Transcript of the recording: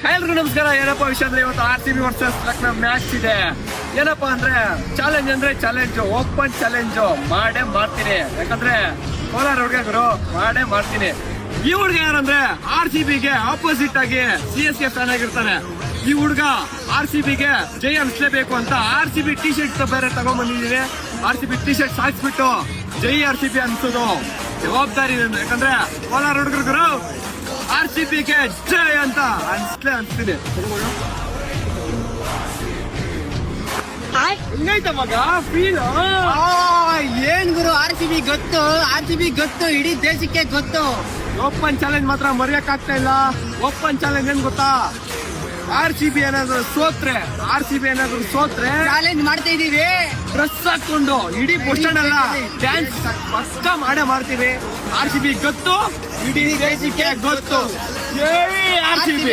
ಎಲ್ರಿಗೂ ನಮಸ್ಕಾರ. ಏನಪ್ಪಾ ವಿಷಯ ಅಂದ್ರೆ ಇವತ್ತು RCB ವರ್ಸಸ್ ಲಕ್ನೋ ಮ್ಯಾಚ್ ಇದೆ. ಏನಪ್ಪಾ ಅಂದ್ರೆ ಚಾಲೆಂಜ್ ಅಂದ್ರೆ ಚಾಲೆಂಜ್, ಓಪನ್ ಚಾಲೆಂಜ್ ಮಾಡೇ ಮಾಡ್ತೀನಿ. ಯಾಕಂದ್ರೆ ಕೋಲಾರ ಹುಡುಗ ಗುರು ಮಾಡೇ ಮಾಡ್ತೀನಿ. ಈ ಹುಡುಗ ಯಾರಂದ್ರೆ RCB ಗೆ ಆಪೋಸಿಟ್ ಆಗಿ CSK ಫ್ಯಾನ್ ಆಗಿರ್ತಾನೆ. ಈ ಹುಡುಗ RCB ಗೆ ಜೈ ಅನ್ಸ್ಲೇಬೇಕು ಅಂತ RCB ಟಿ ಶರ್ಟ್ ಬೇರೆ ತಗೊಂಡ್ ಬಂದಿದ್ದೀನಿ. RCB ಟಿ ಶರ್ಟ್ ಸಾಕ್ಸ್ಬಿಟ್ಟು ಜೈ RCB ಅನ್ಸೋದು ಜವಾಬ್ದಾರಿ ಇದೆ. ಯಾಕಂದ್ರೆ ಕೋಲಾರ ಹುಡುಗರು RCB ಗೆ ಜೈ ಅಂತ ಅನ್ಸ್ತೀನಿ. ಹೆಂಗೈತ ಮಗ ಫೀಲ್? ಏನ್ ಗುರು, RCB ಗೊತ್ತು, ಇಡೀ ದೇಶಕ್ಕೆ ಗೊತ್ತು. ಓಪನ್ ಚಾಲೆಂಜ್ ಮಾತ್ರ ಮರೆಯಕ್ ಆಗ್ತಾ ಇಲ್ಲ. ಓಪನ್ ಚಾಲೆಂಜ್ ಏನ್ ಗೊತ್ತಾ? RCB ಏನಾದ್ರು ಸೋತ್ರೆ ಚಾಲೆಂಜ್ ಮಾಡ್ತಾ ಇದೀವಿ. ಡ್ರೆಸ್ ಹಾಕೊಂಡು ಇಡೀ ಬಸ್ ಸ್ಟ್ಯಾಂಡ್ ಅಲ್ಲ ಡ್ಯಾನ್ಸ್ ಪಕ್ಕ ಮಾಡೇ ಮಾಡ್ತೀವಿ. RCB ಗೊತ್ತು, ಇಡೀ ದೇಶಕ್ಕೆ ಗೊತ್ತು. ಜೈ RCB.